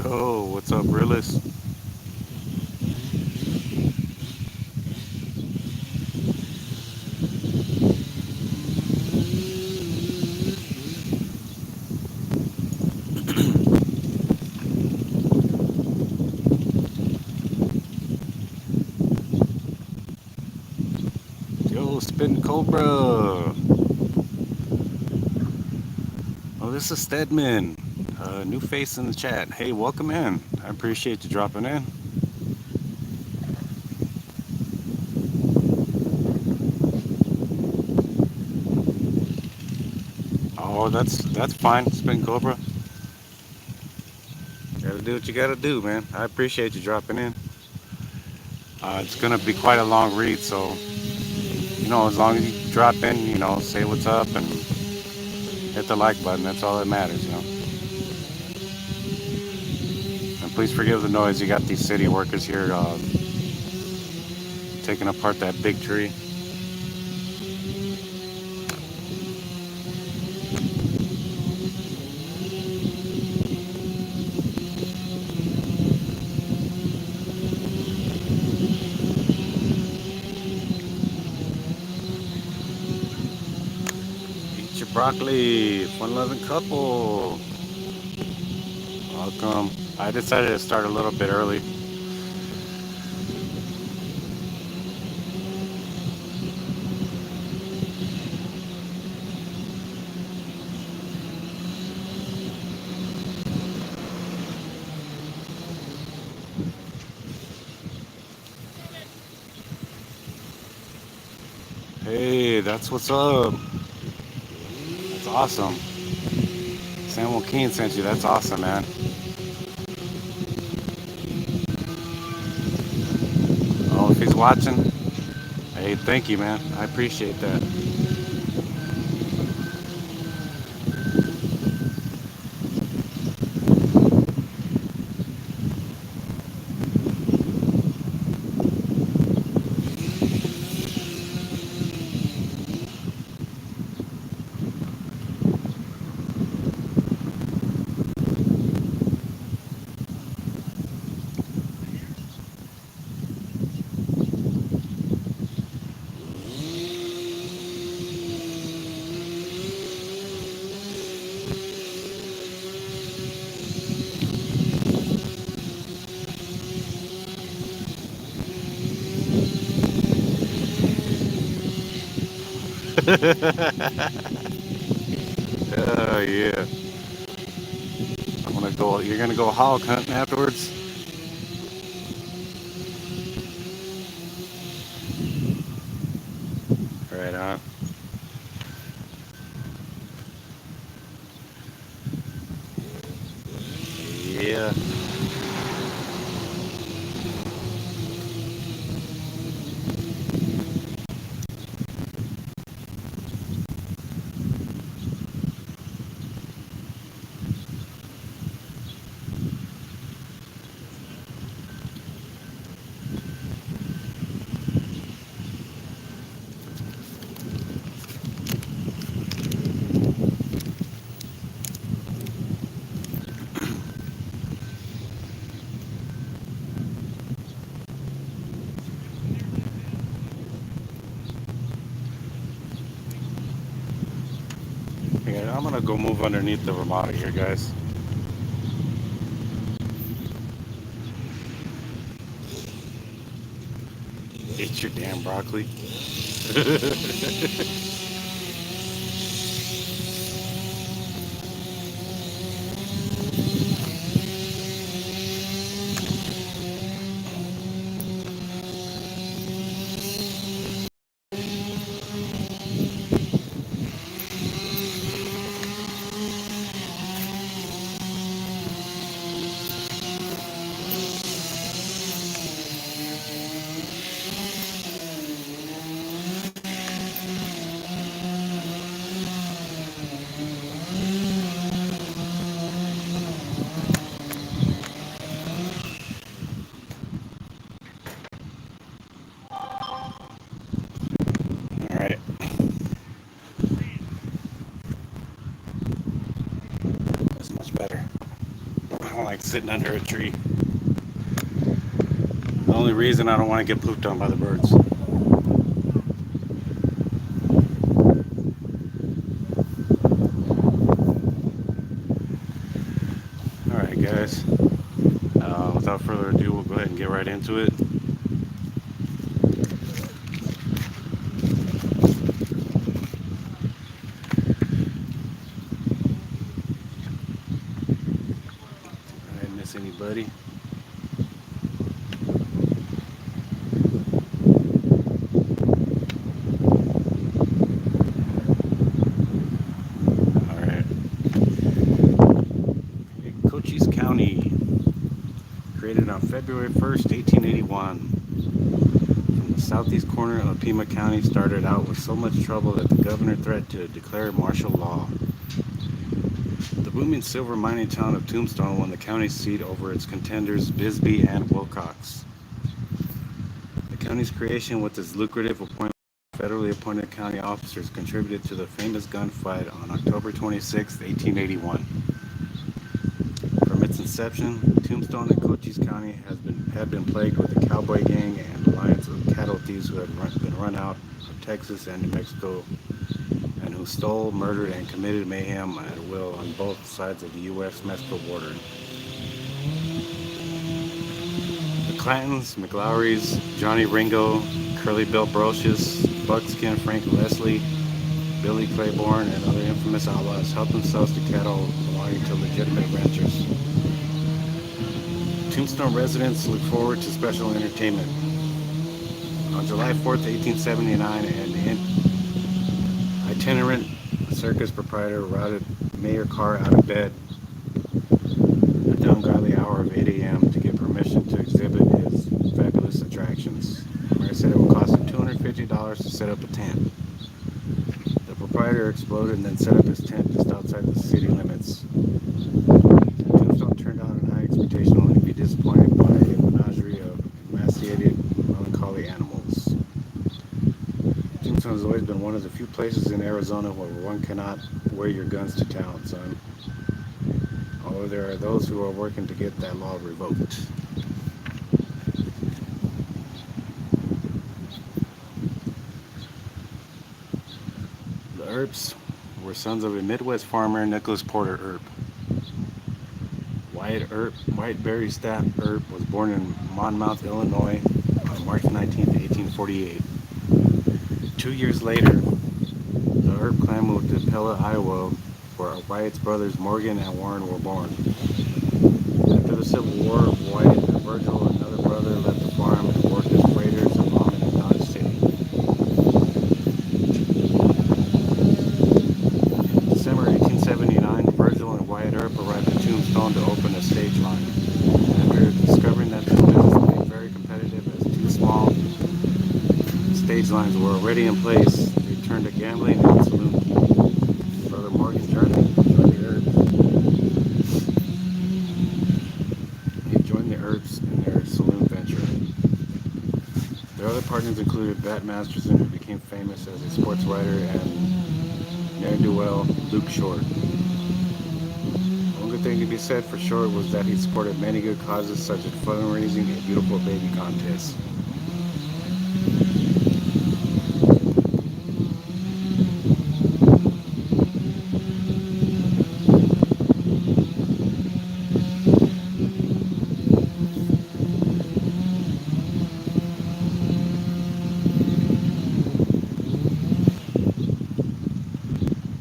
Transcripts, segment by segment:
Yo, what's up, realist? Yo, Spin Cobra. Oh, this is Stedman. New face in the chat. Hey, welcome in. I appreciate you dropping in. Oh, that's fine, Spin Cobra. Gotta do what you gotta do, man. I appreciate you dropping in. It's gonna be quite a long read, so as long as you drop in, say what's up and hit the like button. That's all that matters. And please forgive the noise. You got these city workers here taking apart that big tree. Eat your broccoli. Fun loving couple. Welcome. I decided to start a little bit early. Hey, that's what's up. That's awesome. San Joaquin sent you. That's awesome, man. Oh, if he's watching, hey, thank you, man. I appreciate that. Oh yeah. I'm gonna go. You're gonna go hog hunting afterwards. Right on. Yeah. Yeah. I'm gonna go move underneath the Ramada here, guys. Eat your damn broccoli. like sitting under a tree. The only reason I don't want to get pooped on by the birds. Alright guys, without further ado, we'll go ahead and get right into it. I didn't miss anybody. County, created on February 1st, 1881. From the southeast corner of Pima County, started out with so much trouble that the governor threatened to declare martial law. The booming silver mining town of Tombstone won the county seat over its contenders Bisbee and Wilcox. The county's creation with its lucrative appointment of federally appointed county officers contributed to the famous gunfight on October 26, 1881. From its inception, Tombstone and Cochise County had been plagued with a cowboy gang and alliance of cattle thieves who had been run out of Texas and New Mexico, and who stole, murdered, and committed mayhem at will on both sides of the U.S.-Mexico border. The Clantons, McLaurys, Johnny Ringo, Curly Bill Brocious, Buckskin Frank Leslie, Billy Claiborne, and other infamous outlaws helped themselves to cattle belonging to legitimate ranchers. Tombstone residents look forward to special entertainment. On July 4th, 1879, an itinerant circus proprietor routed Mayor Carr out of bed at the ungodly hour of 8 a.m. to get permission to exhibit his fabulous attractions. The mayor said it would cost him $250 to set up a tent. The proprietor exploded and then set up his tent just outside the city limits. Tombstone turned out in high expectation, only to be disappointed by a menagerie of emaciated, melancholy animals. Tombstone has always been one of the few places in Arizona where one cannot wear your guns to town, son. Although there are those who are working to get that law revoked. The Earps were sons of a Midwest farmer, Nicholas Porter Earp. White Berry Staff Earp was born in Monmouth, Illinois on March 19, 1848. 2 years later, the Earp clan moved to Pella, Iowa, where Wyatt's brothers Morgan and Warren were born. After the Civil War, Wyatt and Virgil, another brother, left the farm and worked as freighters and lawmen in Dodge City. In December 1879, Virgil and Wyatt Earp arrived at Tombstone to open a stage line. After discovering that the business became very competitive as two small stage lines were already in place, they turned to gambling and saloon keeping. Brother Morgan joined the Earps. He joined the Earps in their saloon venture. Their other partners included Bat Masterson, who became famous as a sports writer, and ne'er-do-well Luke Short. One good thing to be said for Short was that he supported many good causes such as fundraising a beautiful baby contest.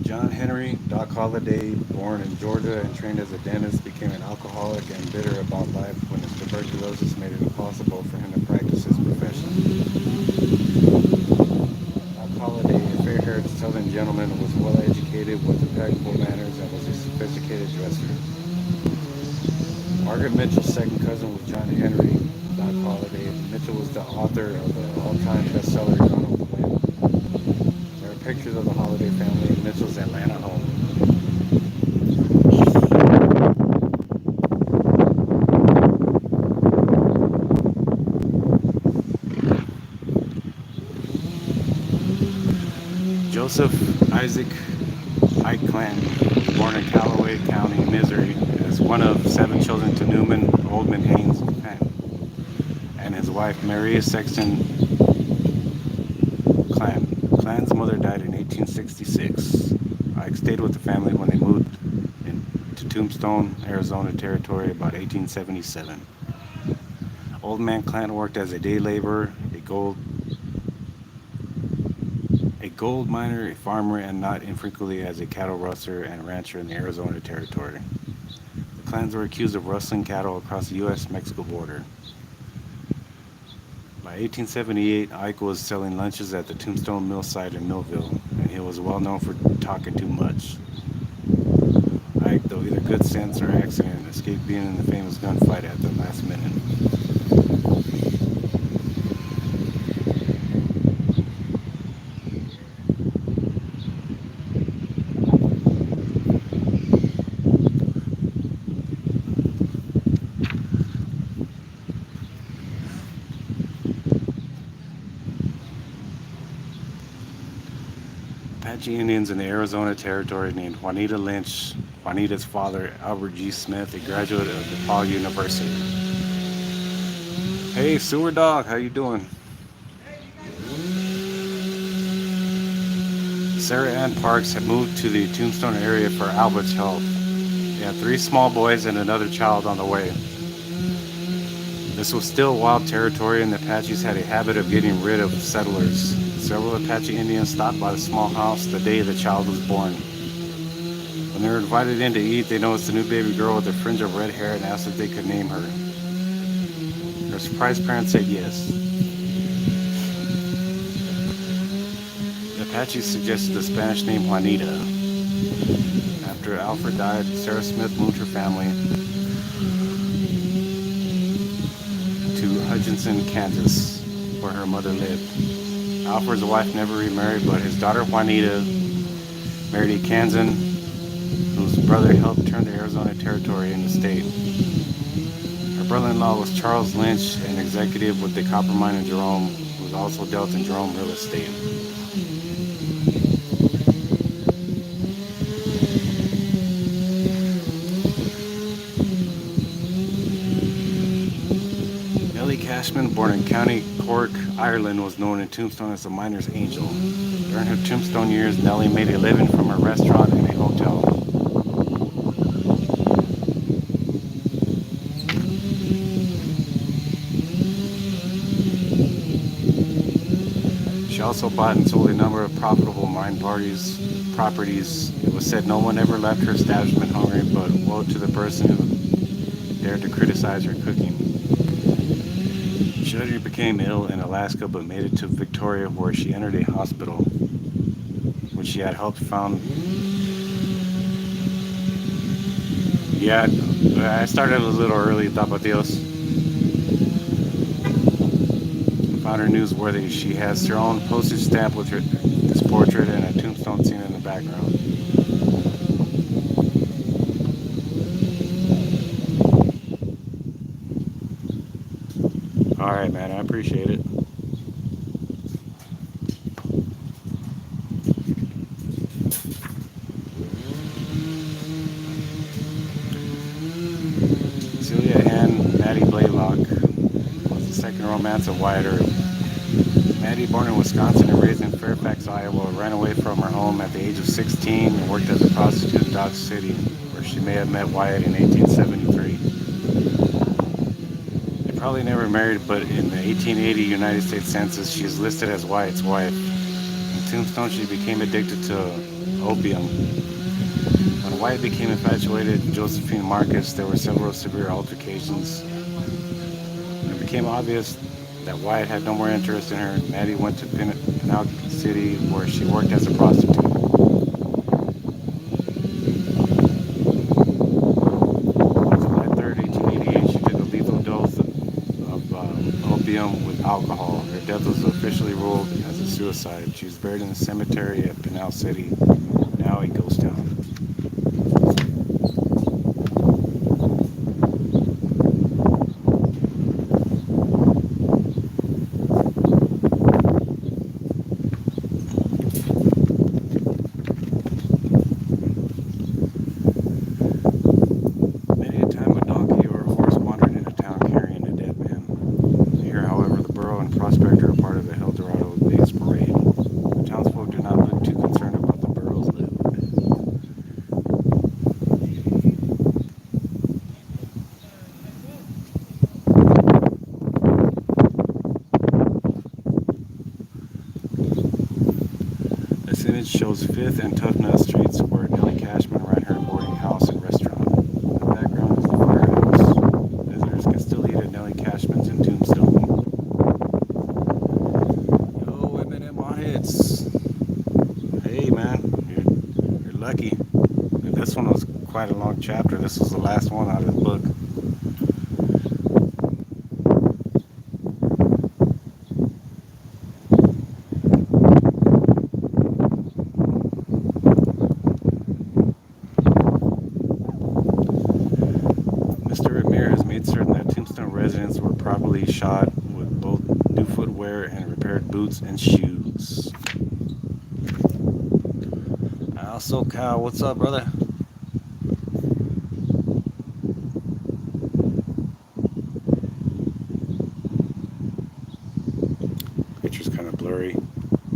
John Henry Doc Holliday, born in Georgia and trained as a dentist, became an alcoholic and bitter about life when his tuberculosis made it impossible for him to practice his profession. Doc Holliday, a fair-haired Southern gentleman, was well educated with impeccable manners and was a sophisticated dresser. Margaret Mitchell's second cousin was John Henry Doc Holliday. Mitchell was the author of the all-time bestseller Gone with the Wind. There are pictures of the Holliday family in Mitchell's Atlanta home. Joseph Isaac Ike Clanton, born in Callaway County, Missouri, as was one of 7 children to Newman Oldman Haynes and his wife Maria Sexton Clan. Clan's mother died in 1866. Ike stayed with the family when they moved to Tombstone, Arizona territory about 1877. Old man Clan worked as a day laborer, a gold miner, a farmer, and not infrequently as a cattle rustler and rancher in the Arizona territory. The Clans were accused of rustling cattle across the U.S.-Mexico border. By 1878, Ike was selling lunches at the Tombstone Mill site in Millville, and he was well known for talking too much. Ike, though either good sense or accident, escaped being in the famous gunfight at the last minute. Apache Indians in the Arizona territory named Juanita Lynch, Juanita's father, Albert G. Smith, a graduate of DePaul University. Hey, Sewer Dog, how you doing? Sarah Ann Parks had moved to the Tombstone area for Albert's health. They had 3 small boys and another child on the way. This was still wild territory, and the Apaches had a habit of getting rid of settlers. Several Apache Indians stopped by the small house the day the child was born. When they were invited in to eat, they noticed a new baby girl with a fringe of red hair and asked if they could name her. Their surprised parents said yes. The Apaches suggested the Spanish name Juanita. After Alfred died, Sarah Smith moved her family to Hutchinson, Kansas, where her mother lived. Alfred's wife never remarried, but his daughter Juanita married a Kansan whose brother helped turn the Arizona territory into state. Her brother-in-law was Charles Lynch, an executive with the copper mine in Jerome, who also dealt in Jerome real estate. Ellie Cashman, born in County Cork, Ireland, was known in Tombstone as the miner's angel. During her Tombstone years, Nellie made a living from her restaurant and a hotel. She also bought and sold a number of profitable mine properties. It was said no one ever left her establishment hungry, but woe to the person who dared to criticize her cooking. She later became ill in Alaska, but made it to Victoria, where she entered a hospital, which she had helped found. Yeah, I started a little early, Tapatios. Found her newsworthy. She has her own postage stamp with this portrait and a tombstone scene in the background. Alright, man, I appreciate it. Celia Ann Maddie Blaylock was the second romance of Wyatt Earp. Maddie, born in Wisconsin and raised in Fairfax, Iowa, ran away from her home at the age of 16 and worked as a prostitute in Dodge City, where she may have met Wyatt in 1873. Probably never married, but in the 1880 United States Census, she is listed as Wyatt's wife. In Tombstone, she became addicted to opium. When Wyatt became infatuated with Josephine Marcus, there were several severe altercations. When it became obvious that Wyatt had no more interest in her, Maddie went to Pinal City, where she worked as a prostitute. With alcohol. Her death was officially ruled as a suicide. She was buried in the cemetery at Pinal City, now a ghost town. 5th and Toughnut Streets, where Ellie Cashman ran her boarding house and restaurant. In the background is the firehouse. Visitors can still eat at Ellie Cashman's in Tombstone. Yo, M&M on hits. Hey, man, you're lucky. This one was quite a long chapter. This was the last one out of the book. Residents were properly shod with both new footwear and repaired boots and shoes. Also, Kyle, what's up, brother? Picture's kind of blurry.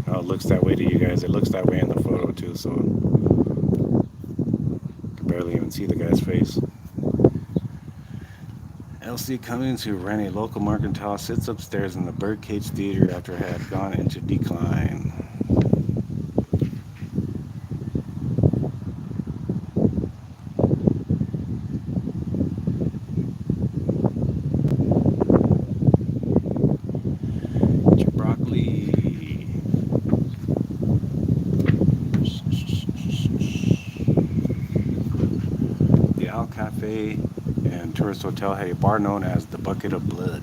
Oh, it looks that way to you guys. It looks that way in the photo too, so you can barely even see the guy's face. L.C. Cummings, who ran a local mercantile, sits upstairs in the Birdcage Theater after it had gone into decline. Get your broccoli. The Al Cafe and Tourist Hotel had a bar known as the Bucket of Blood.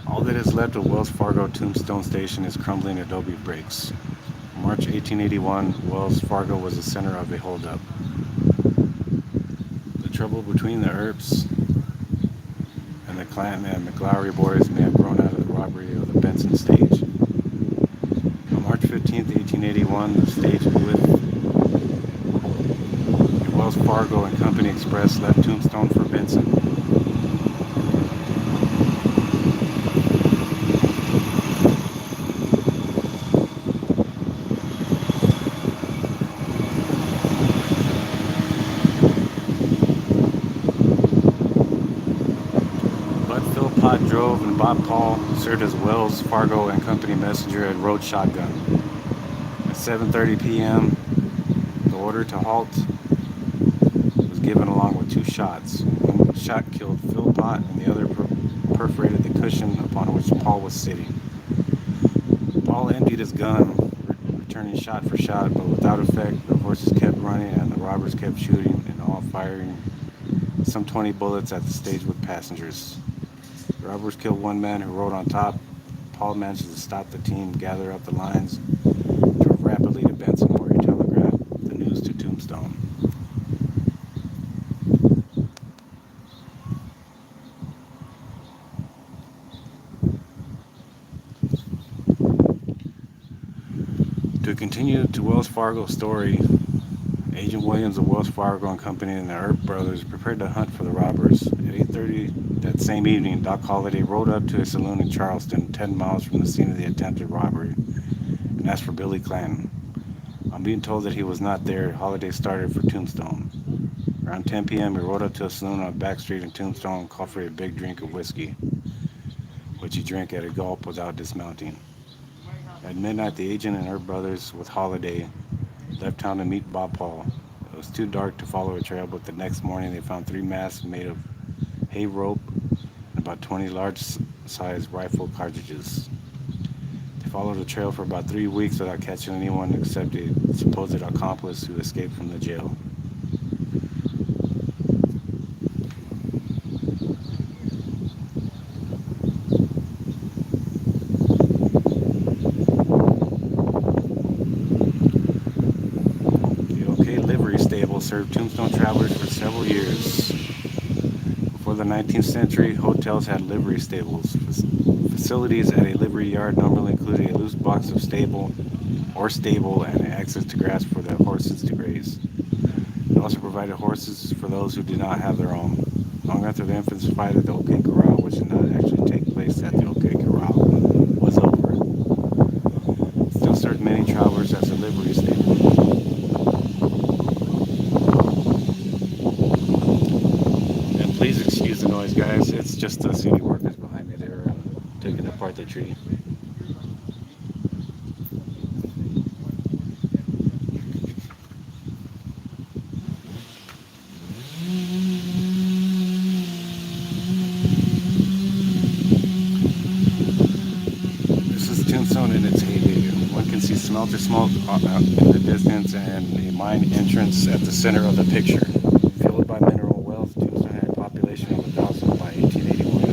All that is left of Wells Fargo Tombstone Station is crumbling adobe bricks. March 1881, Wells Fargo was the center of a holdup. The trouble between the Earps and the Clanton and McLaury boys may have grown out of the robbery of the Benson stage. On March 15, 1881, the stage with the Wells Fargo and Company Express left Tombstone for Benson. Drove and Bob Paul served as Wells Fargo and Company messenger and rode shotgun. At 7:30 p.m., the order to halt was given along with 2 shots. One shot killed Philpott and the other perforated the cushion upon which Paul was sitting. Paul emptied his gun, returning shot for shot, but without effect. The horses kept running and the robbers kept shooting, and all firing some 20 bullets at the stage with passengers. The robbers killed one man who rode on top. Paul managed to stop the team, gather up the lines, drove rapidly to Benson, where he telegraphed the news to Tombstone. To continue to Wells Fargo's story, Agent Williams of Wells Fargo and Company and the Earp brothers prepared to hunt for the robbers. At 8:30 that same evening, Doc Holliday rode up to a saloon in Charleston, 10 miles from the scene of the attempted robbery, and asked for Billy Clanton. On being told that he was not there, Holliday started for Tombstone. Around 10 p.m., he rode up to a saloon on a back street in Tombstone and called for a big drink of whiskey, which he drank at a gulp without dismounting. At midnight, the agent and Earp brothers, with Holliday, left town to meet Bob Paul. It was too dark to follow a trail, but the next morning they found 3 masks made of hay rope and about 20 large-sized rifle cartridges. They followed the trail for about 3 weeks without catching anyone except a supposed accomplice who escaped from the jail. Served Tombstone travelers for several years. Before the 19th century, hotels had livery stables. Facilities at a livery yard normally included a loose box of stable and access to grass for the horses to graze. It also provided horses for those who did not have their own. Long after the infamous fight at the OK Corral, which did not actually take place at the OK Corral, was over, it still served many travelers as a livery stable. noise, guys. It's just the city workers behind me. They're taking apart the tree. This is Tombstone in its heyday. One can see smelter smoke out in the distance and a mine entrance at the center of the picture. Fueled by mineral wealth, Tombstone had a population of 1,000 by 1881.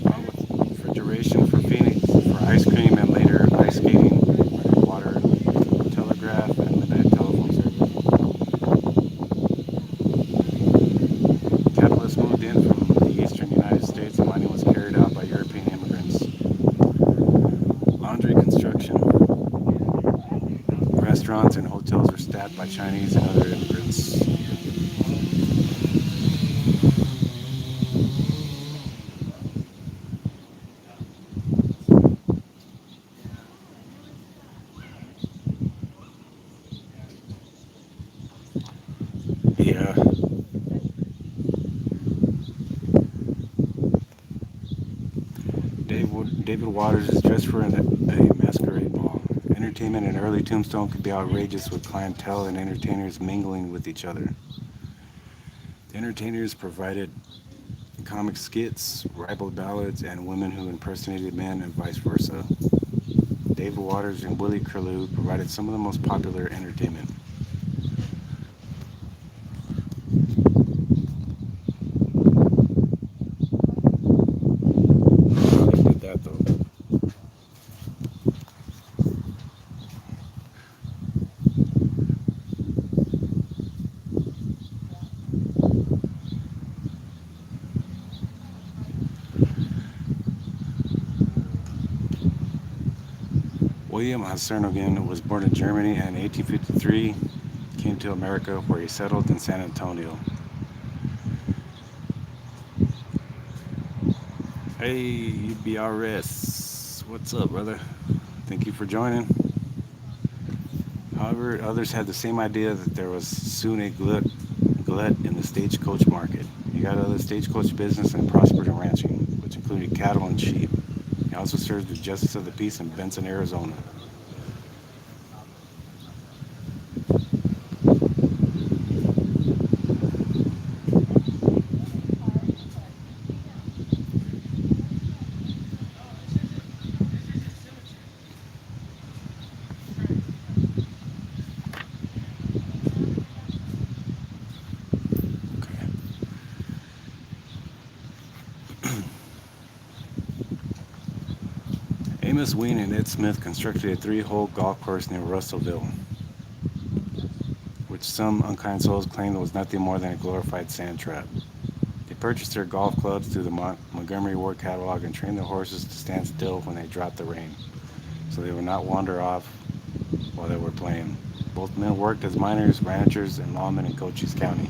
Along with refrigeration for Phoenix, for ice cream and later ice skating, water, telegraph, and midnight telephone service. Capitalists moved in from the eastern United States and mining was carried out by European immigrants. Laundry construction, restaurants, and hotels were staffed by Chinese and other immigrants. Yeah, David Waters is dressed for a masquerade ball. Entertainment in early Tombstone could be outrageous with clientele and entertainers mingling with each other. The entertainers provided comic skits, ribald ballads, and women who impersonated men and vice versa. David Waters and Willie Curlew provided some of the most popular entertainment. They did that though. William Hassernogan was born in Germany and in 1853 came to America where he settled in San Antonio. Hey, UBRS. What's up, brother? Thank you for joining. However, others had the same idea that there was soon a glut in the stagecoach market. He got out of the stagecoach business and prospered in ranching, which included cattle and sheep. He also served as Justice of the Peace in Benson, Arizona. Amos Ween and Ed Smith constructed a three-hole golf course near Russellville, which some unkind souls claimed was nothing more than a glorified sand trap. They purchased their golf clubs through the Montgomery Ward catalog and trained their horses to stand still when they dropped the rein, so they would not wander off while they were playing. Both men worked as miners, ranchers, and lawmen in Cochise County.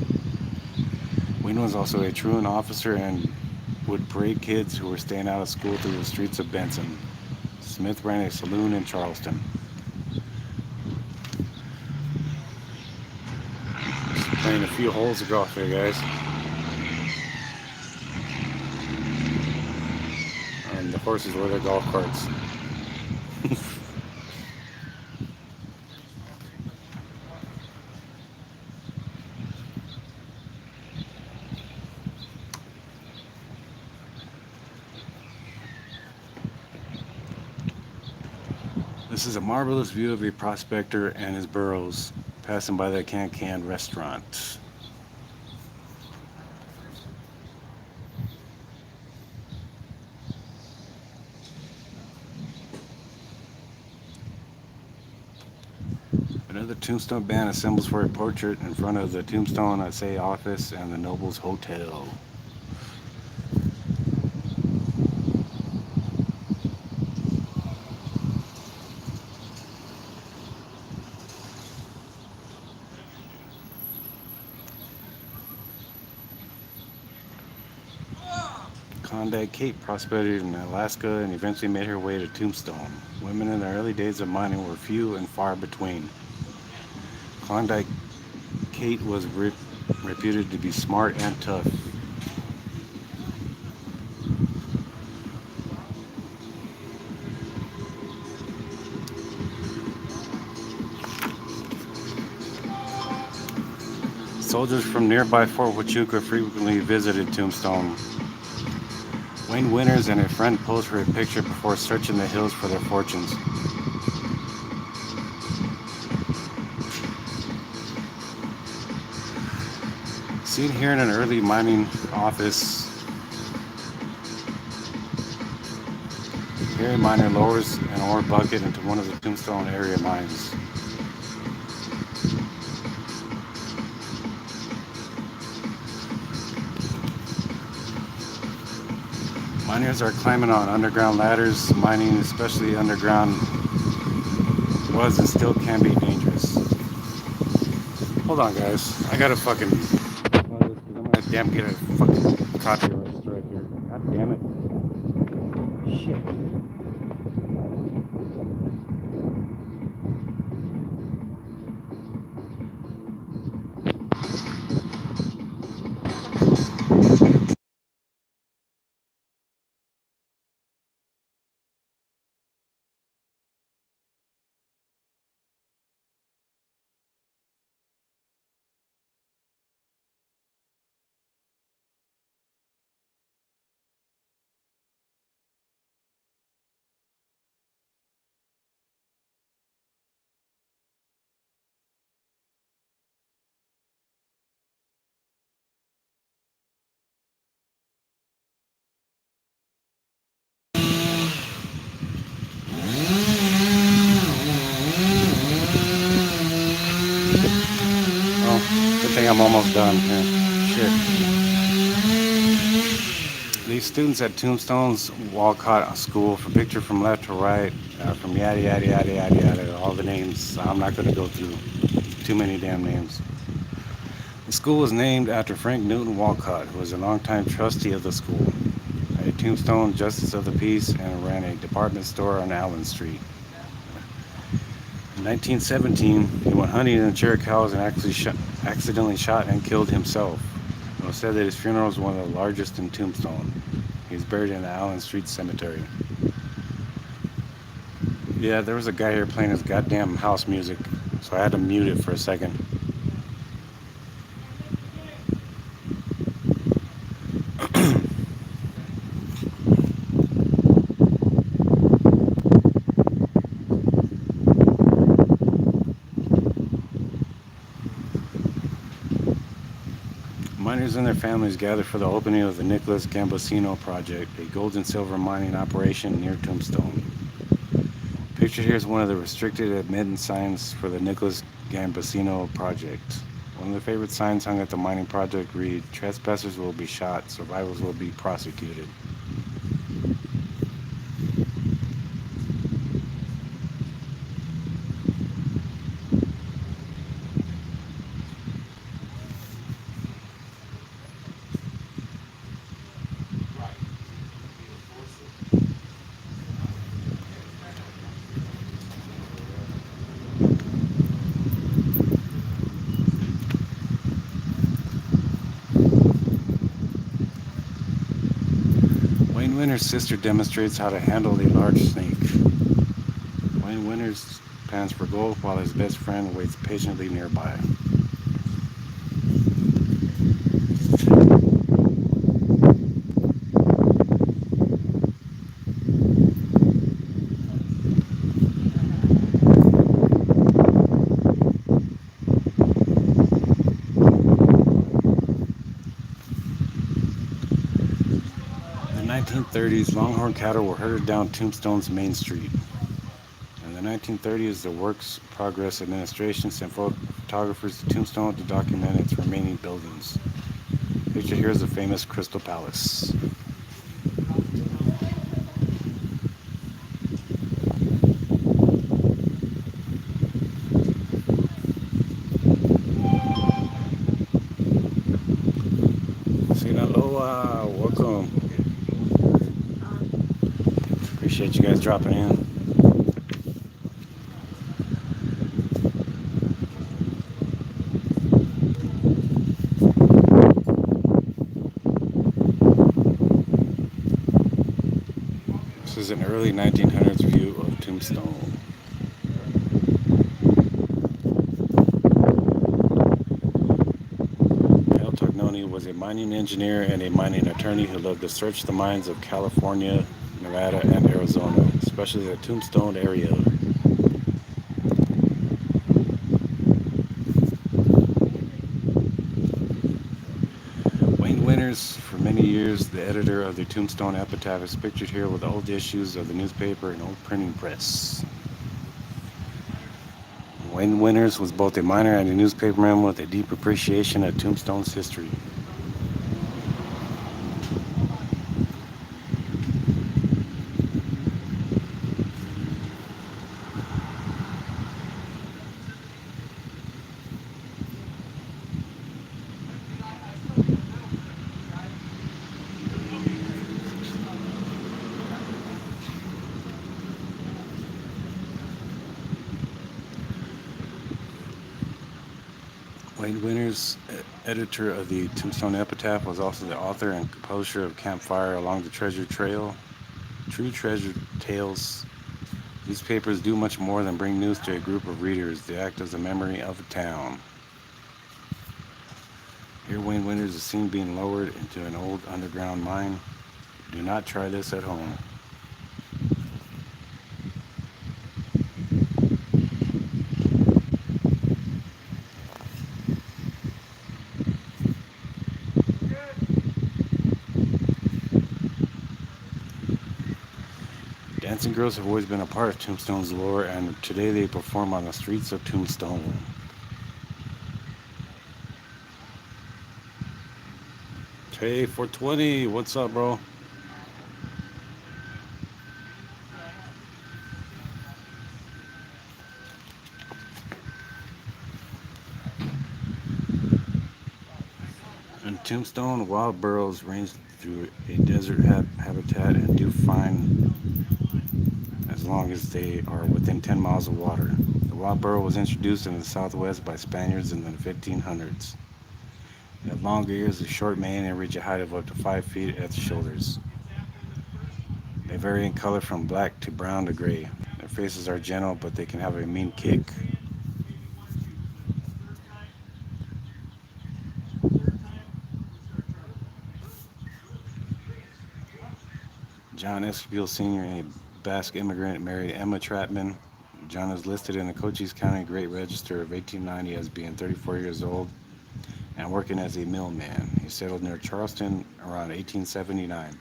Ween was also a truant officer and would parade kids who were staying out of school through the streets of Benson. Smith ran a saloon in Charleston. Just playing a few holes of golf here, guys. And the horses were their golf carts. This is a marvelous view of a prospector and his burros passing by the Can restaurant. Another Tombstone band assembles for a portrait in front of the Tombstone SA office and the Nobles Hotel. Klondike Kate prospered in Alaska and eventually made her way to Tombstone. Women in the early days of mining were few and far between. Klondike Kate was reputed to be smart and tough. Soldiers from nearby Fort Huachuca frequently visited Tombstone. Wayne Winters and a friend posed for a picture before searching the hills for their fortunes. Seen here in an early mining office, here a miner lowers an ore bucket into one of the Tombstone area mines. Miners are climbing on underground ladders. Mining, especially underground, was and still can be dangerous. Hold on, guys. I gotta fucking. I'm gonna damn get a fucking copyright strike here. God damn it. Shit. Oh, good thing I'm almost done here. Shit. These students at Tombstone's Walcott School, for picture from left to right, from yada yada yada yada yada, all the names. I'm not going to go through too many damn names. The school was named after Frank Newton Walcott, who was a longtime trustee of the school, a Tombstone Justice of the Peace, and ran a department store on Allen Street. In 1917, he went hunting in the Chiricahuas and accidentally shot and killed himself. It was said that his funeral was one of the largest in Tombstone. He's buried in the Allen Street Cemetery. Yeah, there was a guy here playing his goddamn house music, so I had to mute it for a second. Miners and their families gather for the opening of the Nicholas Gambosino Project, a gold and silver mining operation near Tombstone. Pictured here is one of the restricted admittance signs for the Nicholas Gambosino Project. One of the favorite signs hung at the mining project read, "Trespassers will be shot, survivors will be prosecuted." Wayne Winter's sister demonstrates how to handle a large snake. Wayne Winters pans for gold while his best friend waits patiently nearby. In the 1930s, longhorn cattle were herded down Tombstone's Main Street. In the 1930s, the Works Progress Administration sent photographers to Tombstone to document its remaining buildings. Pictured here is the famous Crystal Palace. Sinaloa, welcome. Appreciate you guys dropping in. This is an early 1900s view of Tombstone. Al Tognoni was a mining engineer and a mining attorney who loved to search the mines of California, Nevada, and Arizona, especially the Tombstone area. Wayne Winters, for many years the editor of the Tombstone Epitaph, is pictured here with old issues of the newspaper and old printing press. Wayne Winters was both a miner and a newspaperman with a deep appreciation of Tombstone's history. Wayne Winters, editor of the Tombstone Epitaph, was also the author and composer of Campfire Along the Treasure Trail, True Treasure Tales. Newspapers do much more than bring news to a group of readers. They act as a memory of a town. Here Wayne Winters is seen being lowered into an old underground mine. Do not try this at home. Dancing girls have always been a part of Tombstone's lore, and today they perform on the streets of Tombstone. Hey, 420, what's up, bro? In Tombstone, wild burros range through a desert habitat and do fine as long as they are within 10 miles of water. The wild burro was introduced in the Southwest by Spaniards in the 1500s. They have long ears, a short mane, and reach a height of up to 5 feet at the shoulders. They vary in color from black to brown to gray. Their faces are gentle, but they can have a mean kick. John Esquivel Sr., a Basque immigrant, married Emma Trapman. John is listed in the Cochise County Great Register of 1890 as being 34 years old and working as a millman. He settled near Charleston around 1879.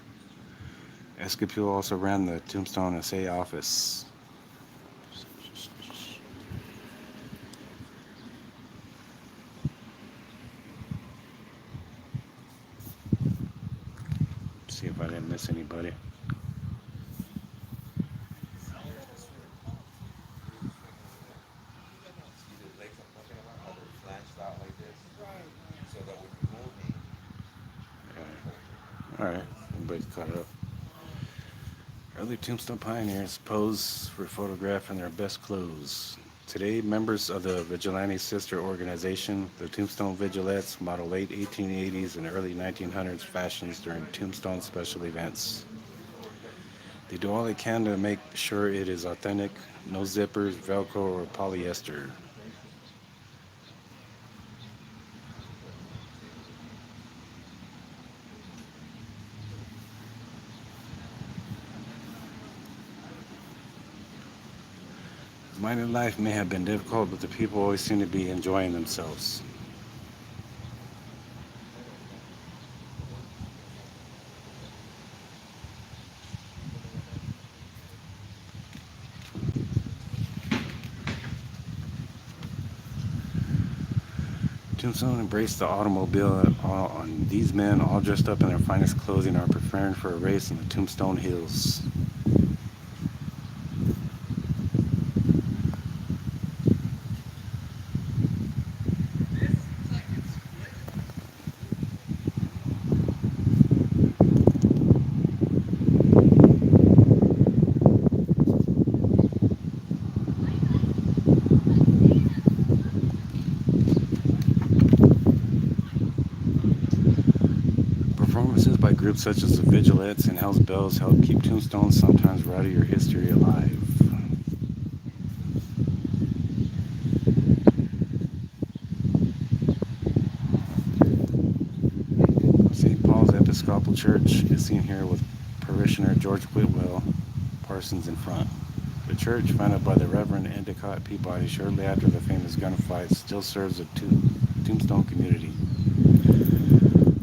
Esquivel also ran the Tombstone Assay office. See if I didn't miss anybody. All right, everybody's caught up. Early Tombstone pioneers pose for a photograph in their best clothes. Today, members of the Vigilante sister organization, the Tombstone Vigilettes, model late 1880s and early 1900s fashions during Tombstone special events. They do all they can to make sure it is authentic, no zippers, Velcro, or polyester. Mining life may have been difficult, but the people always seem to be enjoying themselves. Tombstone embraced the automobile, and these men, all dressed up in their finest clothing, are preparing for a race in the Tombstone Hills. Groups such as the Vigilantes and Hell's Bells help keep Tombstone's sometimes rowdier history alive. St. Paul's Episcopal Church is seen here with parishioner George Whitwell Parsons in front. The church, founded by the Reverend Endicott Peabody shortly after the famous gunfight, still serves the Tombstone community.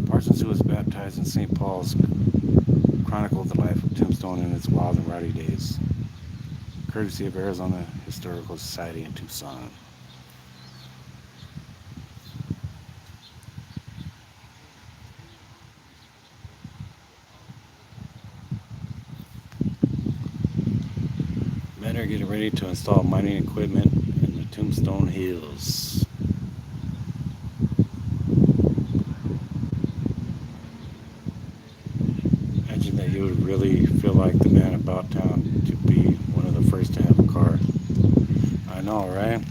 Parsons, who was baptized in St. Paul's, chronicled the life of Tombstone in its wild and rowdy days, courtesy of Arizona Historical Society in Tucson. Men are getting ready to install mining equipment in the Tombstone Hills. Imagine that you would really feel like the man about town to be one of the first to have a car. I know, right?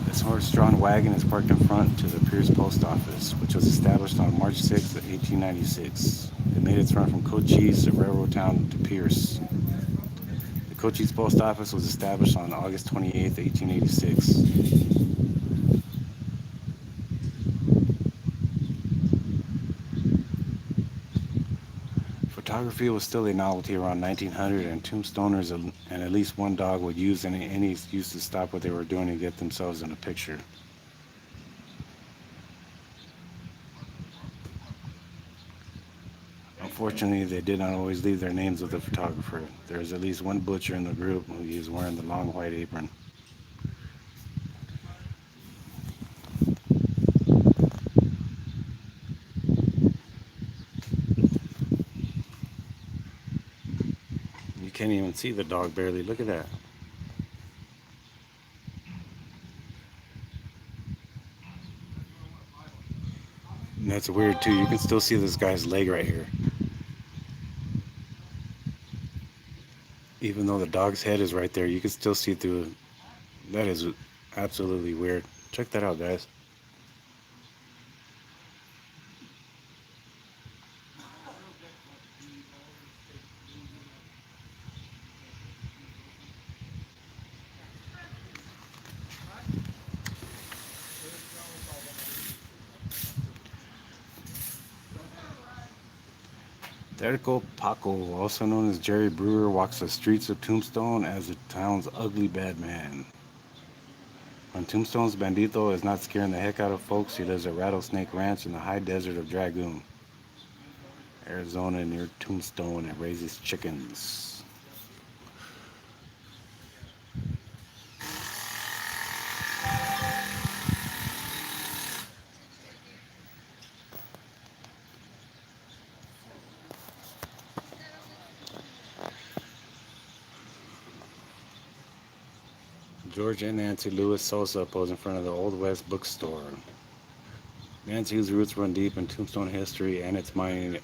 This horse-drawn wagon is parked in front to the Piers post office, which was established on March 6, 1896. It made its run from Cochise, a railroad town, to Piers. The Cochise post office was established on August 28, 1886. Photography was still a novelty around 1900, and tombstoners and at least one dog would use any excuse to stop what they were doing and get themselves in a picture. Unfortunately, they did not always leave their names with the photographer. There is at least one butcher in the group who is wearing the long white apron. You can't even see the dog barely. Look at that. And that's weird too. You can still see this guy's leg right here. Even though the dog's head is right there, you can still see through. That is absolutely weird. Check that out, guys. Terco Paco, also known as Jerry Brewer, walks the streets of Tombstone as the town's ugly bad man. When Tombstone's bandito is not scaring the heck out of folks, he lives at Rattlesnake Ranch in the high desert of Dragoon, Arizona, near Tombstone, and raises chickens. George and Nancy Lewis Sosa pose in front of the Old West bookstore. Nancy, whose roots run deep in Tombstone history and its mining,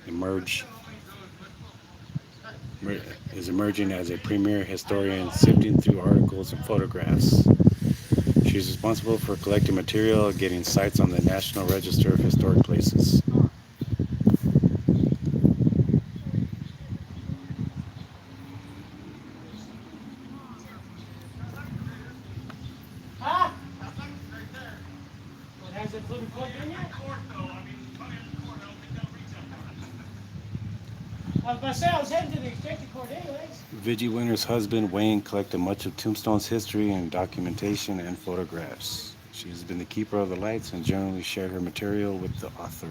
is emerging as a premier historian, sifting through articles and photographs. She's responsible for collecting material, getting sites on the National Register of Historic Places. Vigi Winter's husband, Wayne, collected much of Tombstone's history and documentation and photographs. She has been the keeper of the lights and generally shared her material with the author.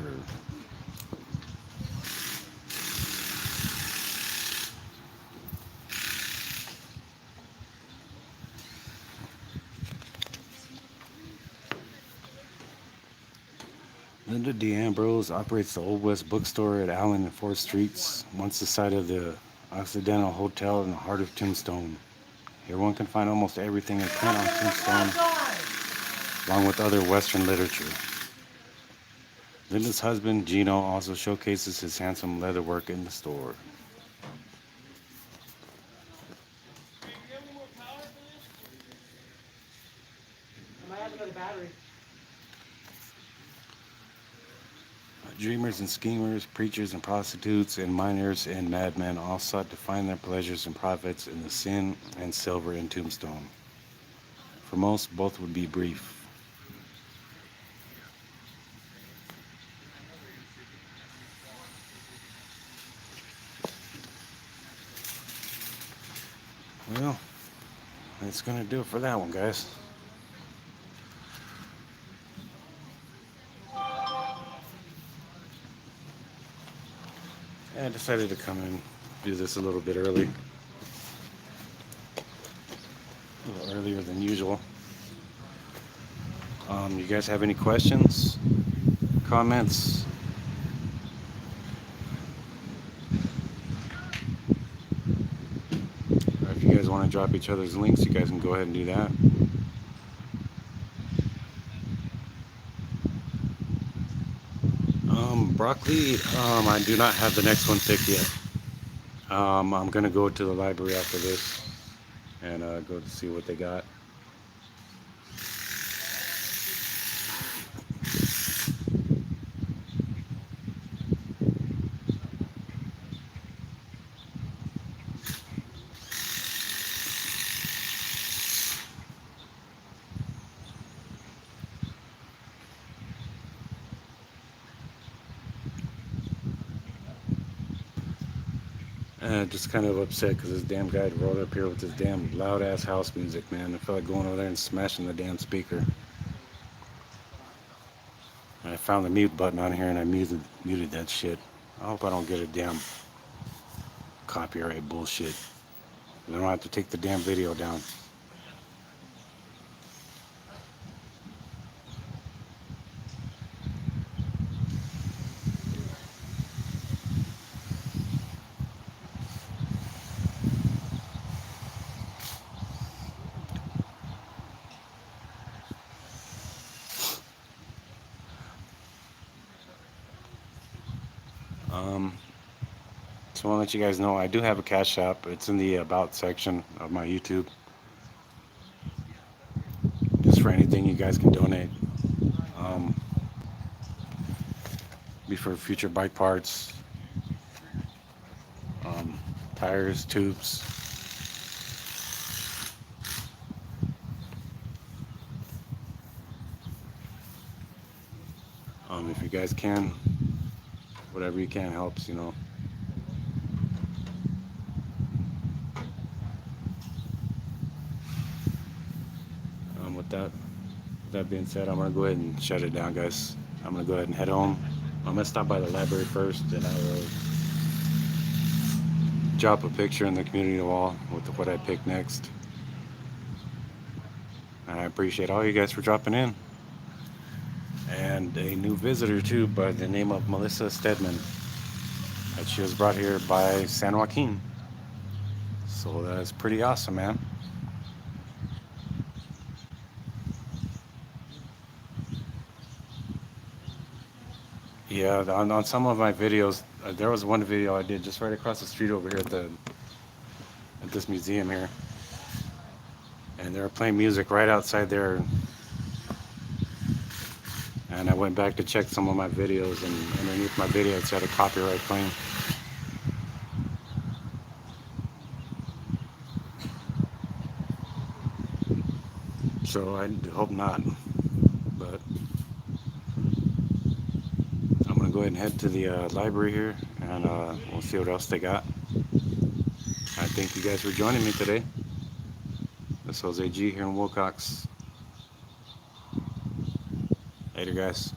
Linda D Ambrose operates the Old West bookstore at Allen and 4th Streets, once the site of the Occidental Hotel in the heart of Tombstone. Here one can find almost everything in print on Tombstone, along with other Western literature. Linda's husband, Gino, also showcases his handsome leatherwork in the store. Dreamers and schemers, preachers and prostitutes, and miners and madmen all sought to find their pleasures and profits in the sin and silver in Tombstone. For most, both would be brief. Well, that's gonna do it for that one, guys. I decided to come and do this a little bit early, a little earlier than usual. You guys have any questions, comments? Or if you guys want to drop each other's links, you guys can go ahead and do that. Broccoli, I do not have the next one picked yet. I'm gonna go to the library after this and go to see what they got. Just kind of upset because this damn guy rolled up here with this damn loud ass house music, man. I felt like going over there and smashing the damn speaker. And I found the mute button on here and I muted that shit. I hope I don't get a damn copyright bullshit. I don't have to take the damn video down. So I want to let you guys know I do have a Cash App. It's in the About section of my YouTube. Just for anything you guys can donate. Be for future bike parts, tires, tubes. If you guys can, whatever you can helps, you know. With that being said, I'm gonna go ahead and shut it down, guys. I'm gonna go ahead and head home. I'm gonna stop by the library first, and I will drop a picture in the community wall with what I picked next. And I appreciate all you guys for dropping in. And a new visitor too, by the name of Melissa Stedman. And she was brought here by San Joaquin. So that's pretty awesome, man. Yeah, on some of my videos, there was one video I did just right across the street over here at this museum here, and they were playing music right outside there. And I went back to check some of my videos, and underneath my video it said a copyright claim. So I hope not, but I'm gonna go ahead and head to the library here, and we'll see what else they got. I thank you guys for joining me today. This is Jose G here in Wilcox. Later, guys.